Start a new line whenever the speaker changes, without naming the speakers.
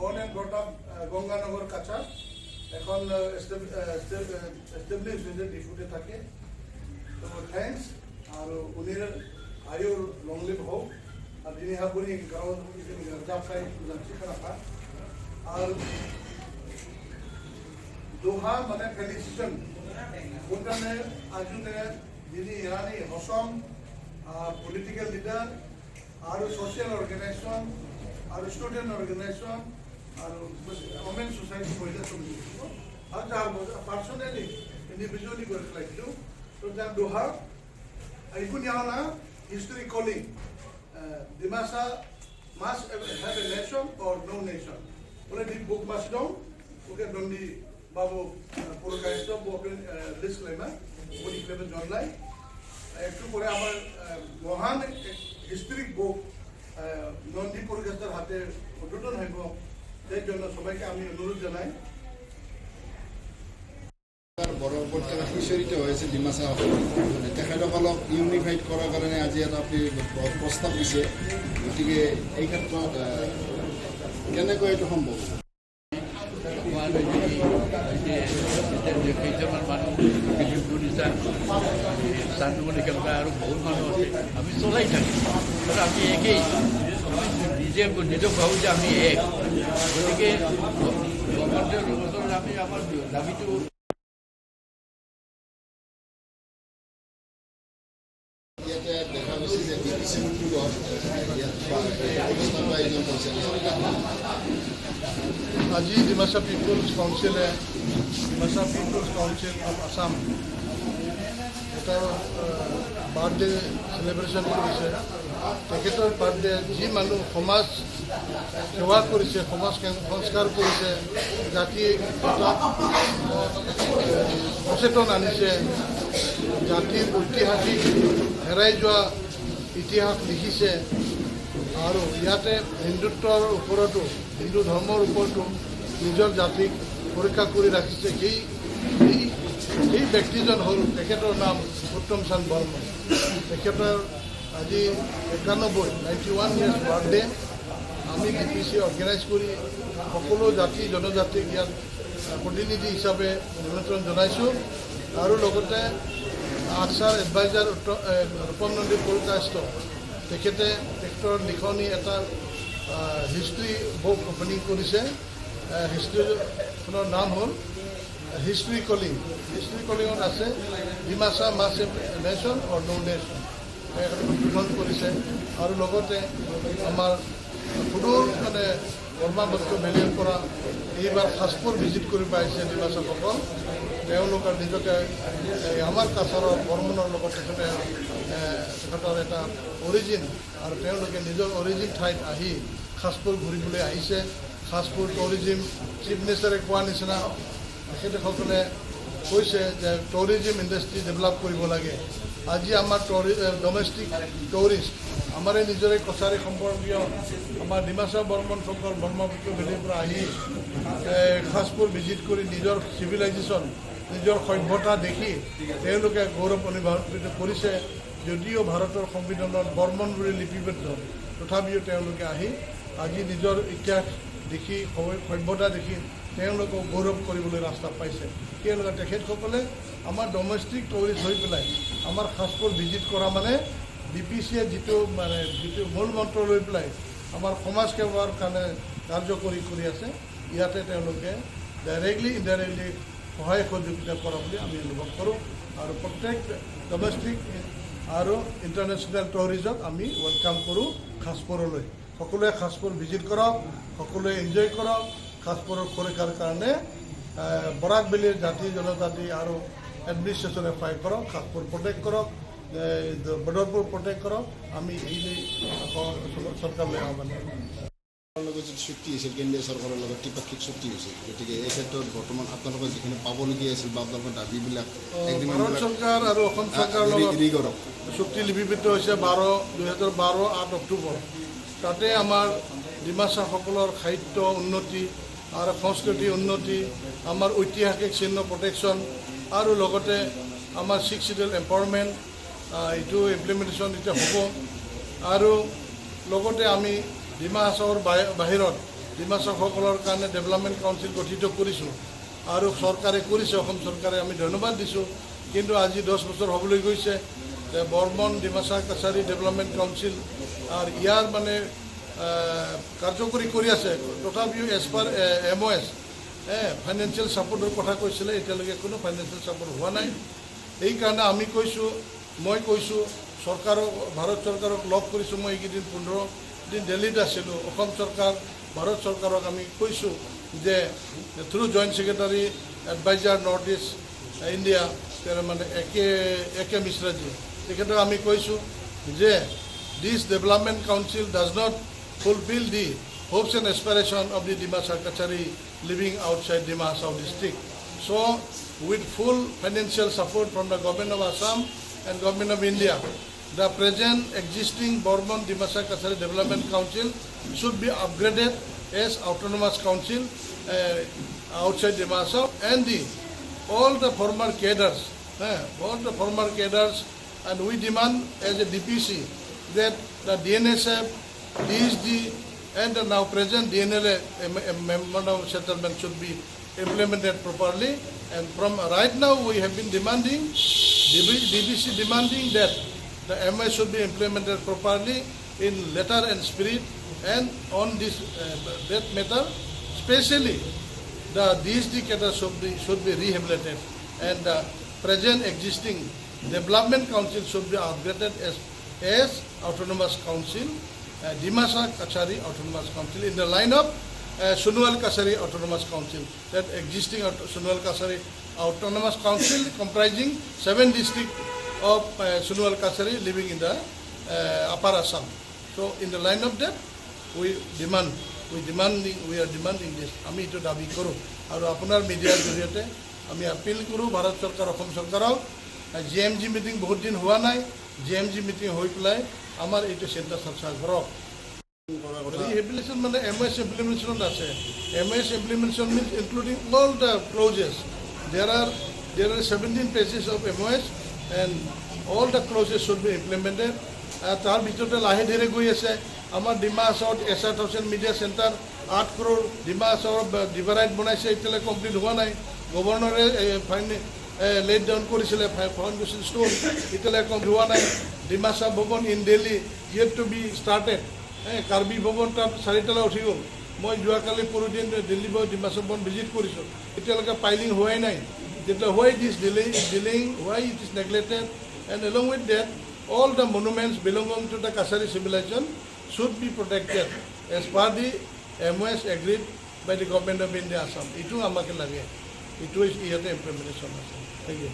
born and brought up Ganganagar Kachar. এখন establish হয়েছে ডিফুটে থাকে। তো থ্যাংকস আর উনির আয়ুর লং লিভ হোক আর দিনে হাবুনি গাঁও জাফাই জানছি খারাপ আর দোহা মানে ফেলিসিটেশন ওখানে আজুনে যিনি ইরানি হসম পলিটিক্যাল লিডার আর সোশ্যাল অর্গানাইজেশন আর স্টুডেন্ট অর্গানাইজেশন আর ওমেন সোসাইটি মহিলা সমিতি আর যার পার্সোনালি ইন্ডিভিজুয়ালি করে ফেলাইছিল তো যার দোহা এইখন Iyana history calling Dimasa must have a nation or no nation. Already book must down. Okay, Dondi Babu Purukaisto, open disclaimer. What you claim John Lai. একটু পরে আমার মহান হিস্ট্রিক বুক নন্দী পুরকাইস্তার হাতে উদ্বোধন হইব সেই জন্য সবাইকে আমি অনুরোধ জানাই।
পরবর্তী কিশোরিত হয়েছে ডিমাসা তেখেতসকলক ইউনিফাইড কৰাৰ কাৰণে আজি এটা আপুনি প্ৰস্তাৱ দিছে, গতিকে এই ক্ষেত্ৰত কেনেকৈ এইটো সম্ভৱ?
কেইটামান মানুহ চান্দুমণিকেলকা আৰু বহুত মানুহ আছে, আমি চলাই থাকি আৰু আমি একেই, আমি নিজক ভাবোঁ যে আমি এক, গতিকে আমি আমাৰ দাবীটো
ইয়াতে দেখা গৈছে যে বিটিচি উদ্যোগত অনুষ্ঠানৰ আয়োজন কৰিছে।
আজি ডিমাসা পিপলছ কাউন্সিলে Dimasa peoples council of Assam এটা বাৰ্থডে চেলিব্ৰেশ্যন কৰিছে। তেখেতৰ বাৰ্থডে যি মানুহ সমাজ সেৱা কৰিছে, সমাজ সংস্কাৰ কৰিছে, জাতি সচেতন আনিছে, জাতিৰ ঐতিহাসিক হেৰাই যোৱা ইতিহাস লিখিছে আৰু ইয়াতে হিন্দুত্বৰ ওপৰতো হিন্দু ধৰ্মৰ ওপৰতো নিজৰ জাতিক পৰীক্ষা কৰি ৰাখিছে। সেই ব্যক্তিজন হ'ল তেখেতৰ নাম উত্তম চান্দ বৰ্মন। তেখেতৰ আজি 91 ইয়াৰ্ছ বাৰ্থডে। আমি BPC অৰ্গেনাইজ কৰি সকলো জাতি জনজাতিক ইয়াত প্ৰতিনিধি হিচাপে নিমন্ত্ৰণ জনাইছোঁ আৰু লগতে আছাৰ এডভাইজাৰ ৰূপম নন্দী পুৰকাইষ্ট তেখেতে তেখেতৰ লিখনি এটা হিষ্ট্ৰী বুক অপেনিং কৰিছে। হিষ্ট্ৰীখনৰ নাম হ'ল হিষ্ট্ৰী কলিং। হিষ্ট্ৰী কলিঙত আছে Dimasa must a nation or no nation উদ্বোধন কৰিছে আৰু লগতে আমাৰ সুদূৰ মানে ব্ৰহ্মপুত্ৰ ভেলীৰ পৰা এইবাৰ সাজপুৰ ভিজিট কৰিব আহিছে ডিমাছাসকল। তেওঁলোকে নিজকে আমাৰ কাছাৰৰ বৰ্মনৰ লগত তেখেতৰ এটা অৰিজিন আৰু তেওঁলোকে নিজৰ অৰিজিন ঠাইত আহি সাজপুৰ ঘূৰিবলৈ আহিছে। সাজপুৰ টুৰিজিম চিফ মিনিষ্টাৰে কোৱা নিচিনা তেখেতসকলে কৈছে যে টুৰিজিম ইণ্ডাষ্ট্ৰী ডেভেলপ কৰিব লাগে। আজি আমাৰ ডমেষ্টিক টুৰিষ্ট আমাৰে নিজৰে কছাৰী সম্পৰ্কীয় আমাৰ ডিমাসা বৰ্মনসকল ব্ৰহ্মপুত্ৰ ভেলীৰ পৰা আহি সাজপুৰ ভিজিট কৰি নিজৰ চিভিলাইজেশ্যন নিজৰ সভ্যতা দেখি তেওঁলোকে গৌৰৱ অনুভৱ কৰিছে। যদিও ভাৰতৰ সংবিধানত বৰ্মন বুলি লিপিবদ্ধ, তথাপিও তেওঁলোকে আহি আজি নিজৰ ইতিহাস দেখি সভ্যতা দেখি তেওঁলোকক গৌৰৱ কৰিবলৈ ৰাস্তা পাইছে। তেওঁলোকে তেখেতসকলে আমাৰ ডমেষ্টিক টুৰিষ্ট হৈ পেলাই আমাৰ সাজপুৰ ভিজিট কৰা মানে BPCয়ে যিটো মূল মন্ত্ৰ লৈ পেলাই আমাৰ সমাজ সেৱাৰ কাৰণে কাৰ্যকৰী কৰি আছে, ইয়াতে তেওঁলোকে ডাইৰেক্টলি ইনডাইৰেক্টলি সহায় সহযোগিতা কৰা বুলি আমি অনুভৱ কৰোঁ আৰু প্ৰত্যেক ডমেষ্টিক আৰু ইণ্টাৰনেশ্যনেল টুৰিজক আমি ৱেলকাম কৰোঁ সাজপুৰলৈ। সকলোৱে সাজপুৰ ভিজিট কৰক, সকলোৱে এনজয় কৰক। সাজপুৰৰ সুৰক্ষাৰ কাৰণে বৰাক ভেলীৰ জাতি জনজাতি আৰু এডমিনিষ্ট্ৰেশ্যনে সহায় কৰক, সাজপুৰ প্ৰটেক্ট কৰক, বদৰপুৰ প্ৰটেক্ট কৰক। আমি এই চৰকাৰলৈ আহ্বান
লগত যিটো চুক্তি হৈছিল কেন্দ্ৰীয় চৰকাৰৰ লগত ত্ৰিপাক্ষিক চুক্তি হৈছিল, গতিকে এই ক্ষেত্ৰত বৰ্তমান আপোনালোকৰ যিখিনি পাবলগীয়া আছিল বা আপোনালোকৰ দাবীবিলাক
ভাৰত চৰকাৰ আৰু অসম চৰকাৰৰ লগত চুক্তি লিপিবদ্ধ হৈছে 2012 8 অক্টোবৰ। তাতে আমাৰ ডিমাছাসকলৰ সাহিত্য উন্নতি আৰু সংস্কৃতি উন্নতি, আমাৰ ঐতিহাসিক চিহ্ন প্ৰটেকশ্যন আৰু লগতে আমাৰ 6 শিডিউল এম্পাৱাৰমেণ্ট এইটো ইমপ্লিমেণ্টেশ্যন এতিয়া হ'ব। আৰু লগতে আমি ডিমা হাছাওৰ বাহিৰত ডিমাছাসকলৰ কাৰণে ডেভেলপমেণ্ট কাউন্সিল গঠিত কৰিছোঁ আৰু চৰকাৰে কৰিছে, অসম চৰকাৰে আমি ধন্যবাদ দিছোঁ। কিন্তু আজি 10 বছৰ হ'বলৈ গৈছে যে বৰ্মন ডিমাছা কাছাৰী ডেভেলপমেণ্ট কাউন্সিল আৰু ইয়াৰ মানে কাৰ্যকৰী কৰি আছে। তথাপিও এজ পাৰ MOS ফাইনেন্সিয়েল ছাপৰ্টৰ কথা কৈছিলে, এতিয়ালৈকে কোনো ফাইনেন্সিয়েল ছাপৰ্ট হোৱা নাই। এইকাৰণে আমি মই কৈছোঁ চৰকাৰক, ভাৰত চৰকাৰক লগ কৰিছোঁ। মই এইকেইদিন 15 দিন দিল্লীত আছিলোঁ। অসম চৰকাৰ, ভাৰত চৰকাৰক আমি কৈছোঁ যে through joint secretary adviser north east India মানে একে মিশ্ৰাজী, তেখেতক আমি কৈছোঁ যে দিছ development council does not fulfill the hopes and aspirations of the Dimasa Kachari living outside Dima Hasao district. So, with full financial support from the government of Assam and government of India, the present existing Bourbon Dimasa Kachari Development Council should be upgraded as autonomous council outside Dima Hasao, and all the former cadres, and we demand as a DPC that the DNSF, DSD and the now present DNLA memorandum of settlement should be implemented properly. And from right now we have been demanding, DBC demanding that the MOS should be implemented properly in letter and spirit, and on this that matter, especially the DSD cadre should be rehabilitated, and the present existing development council should be upgraded as autonomous council, Dimasa Kachari Autonomous Council, in the line of Sunual Kachari Autonomous Council. That existing Sunual Kachari Autonomous Council comprising 7 districts of Sunual Kachari living in the Upper Assam. So in the line of that, we are demanding this. আমি এইটো দাবী কৰোঁ আৰু আপোনাৰ মিডিয়াৰ জৰিয়তে আমি আপিল কৰোঁ ভাৰত চৰকাৰ, অসম চৰকাৰক। GMG মিটিং বহুত দিন হোৱা নাই, GMG মিটিং হৈ পেলাই আমাৰ এইটো চিন্তা চৰ্চা কৰক। ৰিহেবিলিটেশ্যন মানে MOS ইমপ্লিমেণ্টেশ্যনত আছে। MOS implementation means including all the clauses. There are 17 pages of MOS and all the clauses should be implemented. তাৰ ভিতৰতে লাহে ধীৰে গৈ আছে। আমাৰ ডিমা হাছাওত SR1000 মিডিয়া চেণ্টাৰ 8 crore ডিমা হাছাওত ডিভাৰাইড বনাইছে, এতিয়ালৈ কমপ্লিট হোৱা নাই। গভৰ্ণৰে লেট ডাউন কৰিছিলে ফাউণ্ডেশ্যন ষ্ট'ন, এতিয়ালৈ কমপ্লিট হোৱা নাই। Dimasa Bhawan in Delhi yet to be started. Karbi Bhawan তাত 4 তলা উঠি গ'ল। মই যোৱাকালি পৰদিন দিল্লী ডিমাছা ভৱন ভিজিট কৰিছোঁ, এতিয়ালৈকে পাইলিং হোৱাই নাই। যেতিয়া why this delaying, why it is neglected, and along with that all the monuments belonging to the Kachari civilization should be protected as per the MOS agreed by the government of India Assam. এইটো আমাকে লাগে, এইটো ইয়াতে implementation আছে। Thank you.